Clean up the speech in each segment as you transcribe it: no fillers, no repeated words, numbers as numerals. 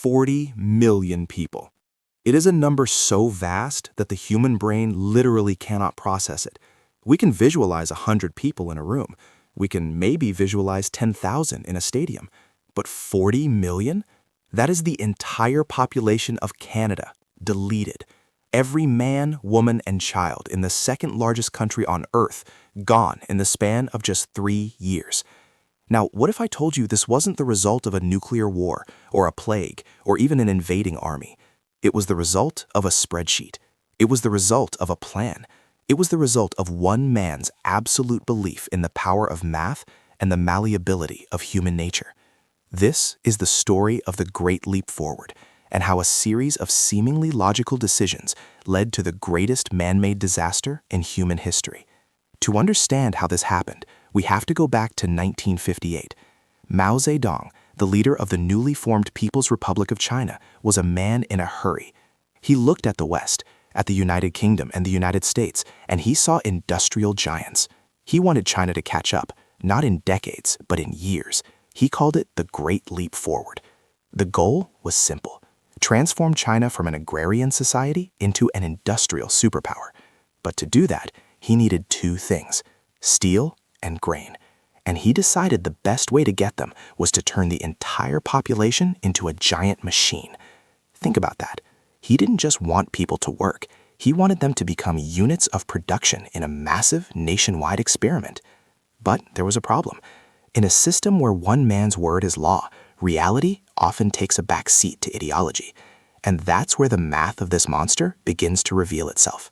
40 million people. It is a number so vast that the human brain literally cannot process it. We can visualize 100 people in a room. We can maybe visualize 10,000 in a stadium. But 40 million? That is the entire population of Canada, deleted. Every man, woman, and child in the second largest country on Earth, gone in the span of just 3 years. Now, what if I told you this wasn't the result of a nuclear war, or a plague, or even an invading army? It was the result of a spreadsheet. It was the result of a plan. It was the result of one man's absolute belief in the power of math and the malleability of human nature. This is the story of the Great Leap Forward, and how a series of seemingly logical decisions led to the greatest man-made disaster in human history. To understand how this happened, we have to go back to 1958. Mao Zedong, the leader of the newly formed People's Republic of China, was a man in a hurry. He looked at the West, at the United Kingdom and the United States, and he saw industrial giants. He wanted China to catch up, not in decades, but in years. He called it the Great Leap Forward. The goal was simple: transform China from an agrarian society into an industrial superpower. But to do that, he needed two things: steel and grain. And he decided the best way to get them was to turn the entire population into a giant machine. Think about that. He didn't just want people to work. He wanted them to become units of production in a massive nationwide experiment. But there was a problem. In a system where one man's word is law, reality often takes a back seat to ideology. And that's where the math of this monster begins to reveal itself.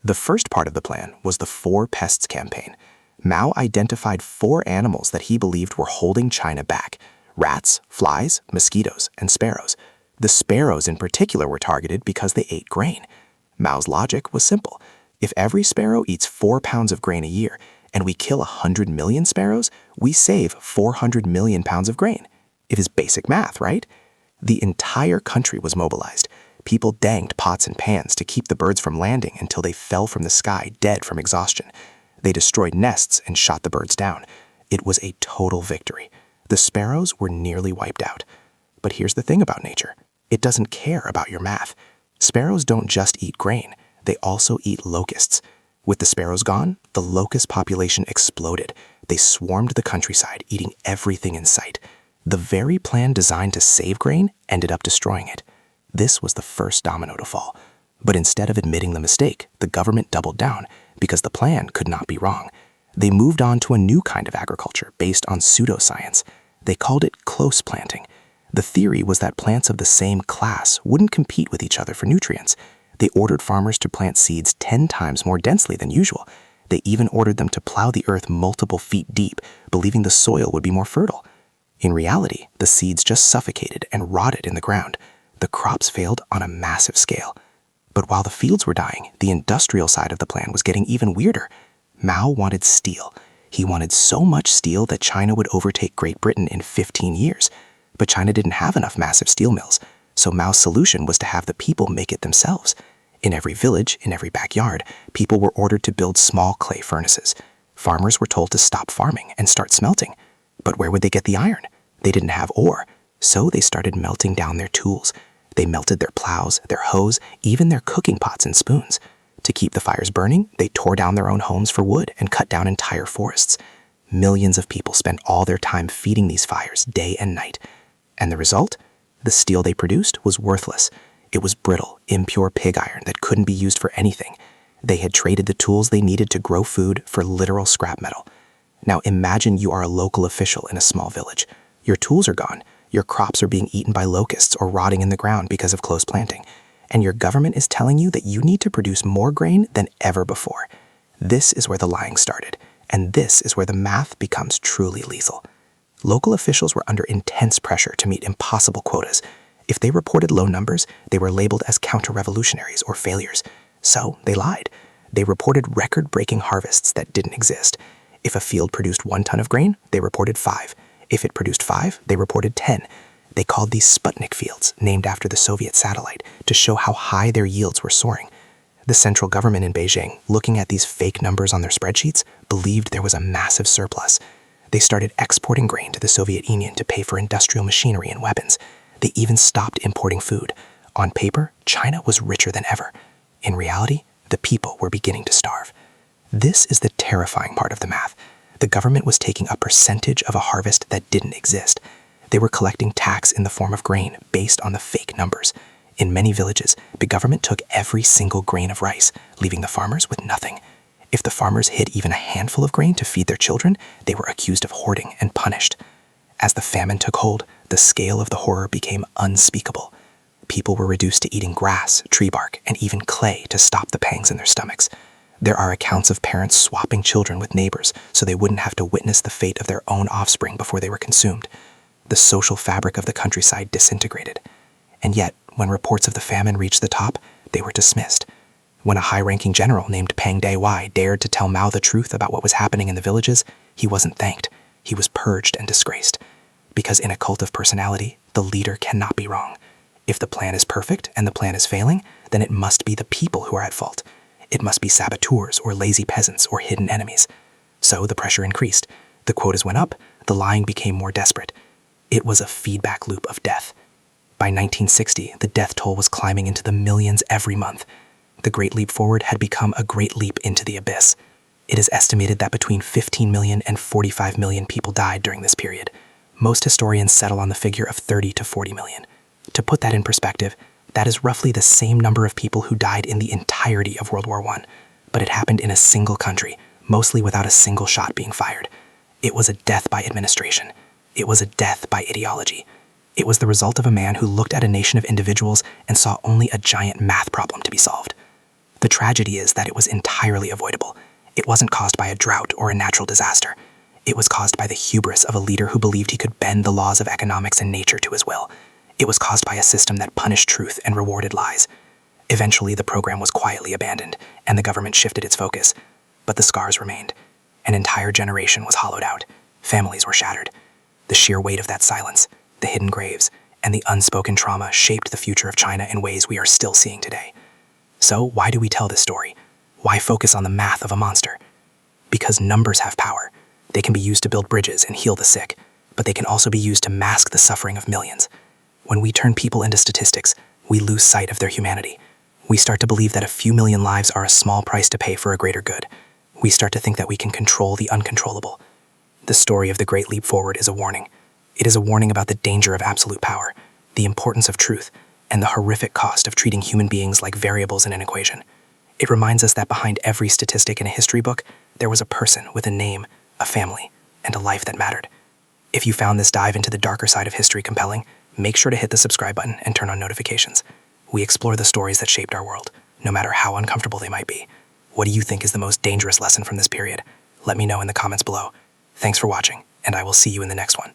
The first part of the plan was the Four Pests Campaign. Mao identified 4 animals that he believed were holding China back: rats, flies, mosquitoes, and sparrows. The sparrows in particular were targeted because they ate grain. Mao's logic was simple. If every sparrow eats 4 pounds of grain a year, and we kill 100 million sparrows, we save 400 million pounds of grain. It is basic math, right? The entire country was mobilized. People danged pots and pans to keep the birds from landing until they fell from the sky dead from exhaustion. They destroyed nests and shot the birds down. It was a total victory. The sparrows were nearly wiped out. But here's the thing about nature. It doesn't care about your math. Sparrows don't just eat grain. They also eat locusts. With the sparrows gone, the locust population exploded. They swarmed the countryside, eating everything in sight. The very plan designed to save grain ended up destroying it. This was the first domino to fall. But instead of admitting the mistake, the government doubled down, because the plan could not be wrong. They moved on to a new kind of agriculture based on pseudoscience. They called it close planting. The theory was that plants of the same class wouldn't compete with each other for nutrients. They ordered farmers to plant seeds 10 times more densely than usual. They even ordered them to plow the earth multiple feet deep, believing the soil would be more fertile. In reality, the seeds just suffocated and rotted in the ground. The crops failed on a massive scale. But while the fields were dying, the industrial side of the plan was getting even weirder. Mao wanted steel. He wanted so much steel that China would overtake Great Britain in 15 years. But China didn't have enough massive steel mills, so Mao's solution was to have the people make it themselves. In every village, in every backyard, people were ordered to build small clay furnaces. Farmers were told to stop farming and start smelting. But where would they get the iron? They didn't have ore, so they started melting down their tools. They melted their plows, their hoes, even their cooking pots and spoons. To keep the fires burning, they tore down their own homes for wood and cut down entire forests. Millions of people spent all their time feeding these fires day and night. And the result? The steel they produced was worthless. It was brittle, impure pig iron that couldn't be used for anything. They had traded the tools they needed to grow food for literal scrap metal. Now imagine you are a local official in a small village. Your tools are gone. Your crops are being eaten by locusts or rotting in the ground because of close planting. And your government is telling you that you need to produce more grain than ever before. This is where the lying started. And this is where the math becomes truly lethal. Local officials were under intense pressure to meet impossible quotas. If they reported low numbers, they were labeled as counter-revolutionaries or failures. So they lied. They reported record-breaking harvests that didn't exist. If a field produced 1 ton of grain, they reported 5. If it produced 5, they reported 10. They called these Sputnik fields, named after the Soviet satellite, to show how high their yields were soaring. The central government in Beijing, looking at these fake numbers on their spreadsheets, believed there was a massive surplus. They started exporting grain to the Soviet Union to pay for industrial machinery and weapons. They even stopped importing food. On paper, China was richer than ever. In reality, the people were beginning to starve. This is the terrifying part of the math. The government was taking a percentage of a harvest that didn't exist. They were collecting tax in the form of grain based on the fake numbers. In many villages, the government took every single grain of rice, leaving the farmers with nothing. If the farmers hid even a handful of grain to feed their children, they were accused of hoarding and punished. As the famine took hold, the scale of the horror became unspeakable. People were reduced to eating grass, tree bark, and even clay to stop the pangs in their stomachs. There are accounts of parents swapping children with neighbors so they wouldn't have to witness the fate of their own offspring before they were consumed. The social fabric of the countryside disintegrated. And yet, when reports of the famine reached the top, they were dismissed. When a high-ranking general named Pang Dewei dared to tell Mao the truth about what was happening in the villages, he wasn't thanked. He was purged and disgraced. Because in a cult of personality, the leader cannot be wrong. If the plan is perfect and the plan is failing, then it must be the people who are at fault. It must be saboteurs or lazy peasants or hidden enemies. So the pressure increased. The quotas went up, the lying became more desperate. It was a feedback loop of death. By 1960, the death toll was climbing into the millions every month. The Great Leap Forward had become a great leap into the abyss. It is estimated that between 15 million and 45 million people died during this period. Most historians settle on the figure of 30 to 40 million. To put that in perspective, that is roughly the same number of people who died in the entirety of World War I, but it happened in a single country, mostly without a single shot being fired. It was a death by administration. It was a death by ideology. It was the result of a man who looked at a nation of individuals and saw only a giant math problem to be solved. The tragedy is that it was entirely avoidable. It wasn't caused by a drought or a natural disaster. It was caused by the hubris of a leader who believed he could bend the laws of economics and nature to his will. It was caused by a system that punished truth and rewarded lies. Eventually, the program was quietly abandoned, and the government shifted its focus. But the scars remained. An entire generation was hollowed out. Families were shattered. The sheer weight of that silence, the hidden graves, and the unspoken trauma shaped the future of China in ways we are still seeing today. So why do we tell this story? Why focus on the math of a monster? Because numbers have power. They can be used to build bridges and heal the sick, but they can also be used to mask the suffering of millions. When we turn people into statistics, we lose sight of their humanity. We start to believe that a few million lives are a small price to pay for a greater good. We start to think that we can control the uncontrollable. The story of the Great Leap Forward is a warning. It is a warning about the danger of absolute power, the importance of truth, and the horrific cost of treating human beings like variables in an equation. It reminds us that behind every statistic in a history book, there was a person with a name, a family, and a life that mattered. If you found this dive into the darker side of history compelling, make sure to hit the subscribe button and turn on notifications. We explore the stories that shaped our world, no matter how uncomfortable they might be. What do you think is the most dangerous lesson from this period? Let me know in the comments below. Thanks for watching, and I will see you in the next one.